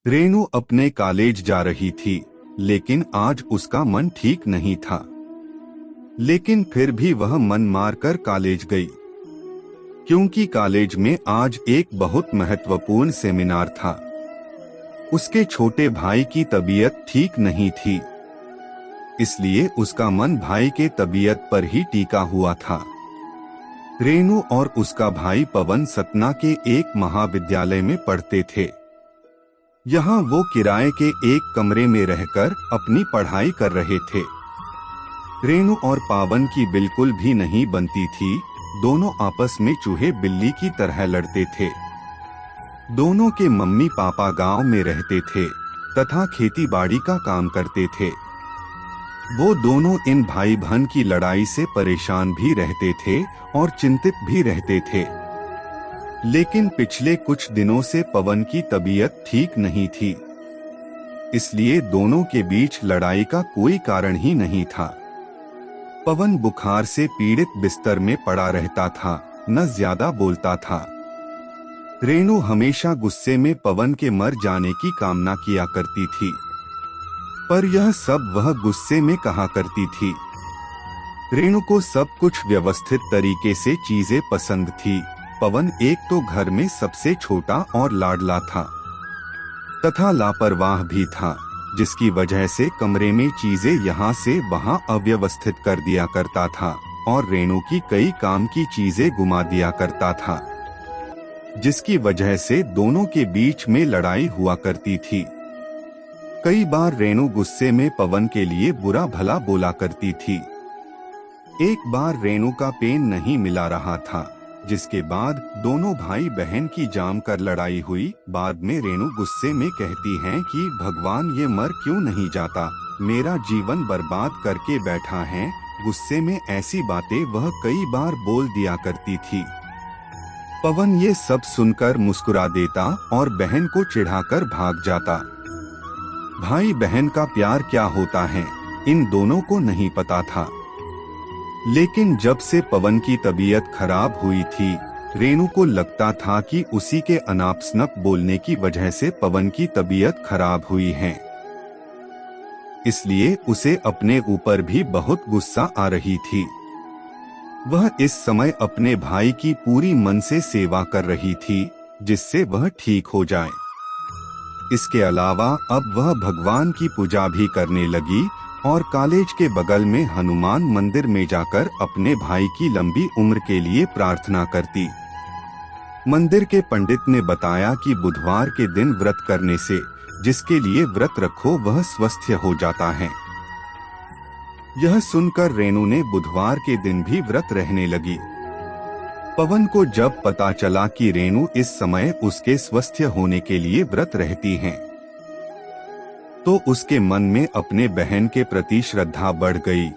रेणु अपने कॉलेज जा रही थी, लेकिन आज उसका मन ठीक नहीं था। लेकिन फिर भी वह मन मारकर कॉलेज गई, क्योंकि कॉलेज में आज एक बहुत महत्वपूर्ण सेमिनार था। उसके छोटे भाई की तबीयत ठीक नहीं थी, इसलिए उसका मन भाई के तबीयत पर ही टिका हुआ था। रेणु और उसका भाई पवन सतना के एक महाविद्यालय में पढ़ते थे। यहाँ वो किराए के एक कमरे में रहकर अपनी पढ़ाई कर रहे थे। रेणु और पावन की बिल्कुल भी नहीं बनती थी। दोनों आपस में चूहे बिल्ली की तरह लड़ते थे। दोनों के मम्मी पापा गांव में रहते थे तथा खेती बाड़ी का काम करते थे। वो दोनों इन भाई बहन की लड़ाई से परेशान भी रहते थे और चिंतित भी रहते थे। लेकिन पिछले कुछ दिनों से पवन की तबीयत ठीक नहीं थी, इसलिए दोनों के बीच लड़ाई का कोई कारण ही नहीं था। पवन बुखार से पीड़ित बिस्तर में पड़ा रहता था, न ज्यादा बोलता था। रेणु हमेशा गुस्से में पवन के मर जाने की कामना किया करती थी, पर यह सब वह गुस्से में कहा करती थी। रेणु को सब कुछ व्यवस्थित तरीके से चीजें पसंद थी। पवन एक तो घर में सबसे छोटा और लाडला था तथा लापरवाह भी था, जिसकी वजह से कमरे में चीजें यहाँ से वहाँ अव्यवस्थित कर दिया करता था और रेणु की कई काम की चीजें गुमा दिया करता था, जिसकी वजह से दोनों के बीच में लड़ाई हुआ करती थी। कई बार रेणु गुस्से में पवन के लिए बुरा भला बोला करती थी। एक बार रेणु का पेन नहीं मिला रहा था, जिसके बाद दोनों भाई बहन की जमकर लड़ाई हुई। बाद में रेणु गुस्से में कहती हैं कि भगवान ये मर क्यों नहीं जाता, मेरा जीवन बर्बाद करके बैठा है। गुस्से में ऐसी बातें वह कई बार बोल दिया करती थी। पवन ये सब सुनकर मुस्कुरा देता और बहन को चिढ़ाकर भाग जाता। भाई बहन का प्यार क्या होता है, इन दोनों को नहीं पता था। लेकिन जब से पवन की तबीयत खराब हुई थी, रेणु को लगता था कि उसी के अनाप-शनाप बोलने की वजह से पवन की तबीयत खराब हुई है। इसलिए उसे अपने ऊपर भी बहुत गुस्सा आ रही थी। वह इस समय अपने भाई की पूरी मन से सेवा कर रही थी, जिससे वह ठीक हो जाए। इसके अलावा अब वह भगवान की पूजा भी करने लगी और कॉलेज के बगल में हनुमान मंदिर में जाकर अपने भाई की लंबी उम्र के लिए प्रार्थना करती। मंदिर के पंडित ने बताया कि बुधवार के दिन व्रत करने से जिसके लिए व्रत रखो वह स्वस्थ हो जाता है। यह सुनकर रेणु ने बुधवार के दिन भी व्रत रहने लगी। पवन को जब पता चला कि रेणु इस समय उसके स्वस्थ होने के लिए व्रत रहती हैं, तो उसके मन में अपने बहन के प्रति श्रद्धा बढ़ गई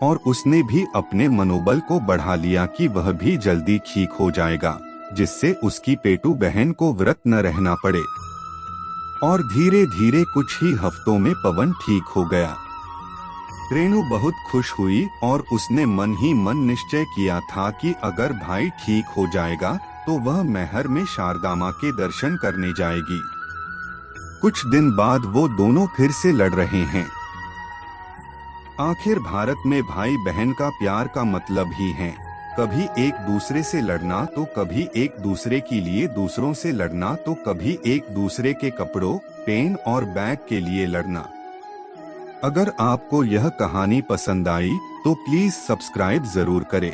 और उसने भी अपने मनोबल को बढ़ा लिया कि वह भी जल्दी ठीक हो जाएगा, जिससे उसकी पेटू बहन को व्रत न रहना पड़े। और धीरे धीरे कुछ ही हफ्तों में पवन ठीक हो गया। रेणु बहुत खुश हुई और उसने मन ही मन निश्चय किया था कि अगर भाई ठीक हो जाएगा तो वह मैहर में शारदा माँ के दर्शन करने जाएगी। कुछ दिन बाद वो दोनों फिर से लड़ रहे हैं। आखिर भारत में भाई बहन का प्यार का मतलब ही है कभी एक दूसरे से लड़ना, तो कभी एक दूसरे के लिए दूसरों से लड़ना, तो कभी एक दूसरे के कपड़ों, पेन और बैग के लिए लड़ना। अगर आपको यह कहानी पसंद आई तो प्लीज सब्सक्राइब जरूर करें।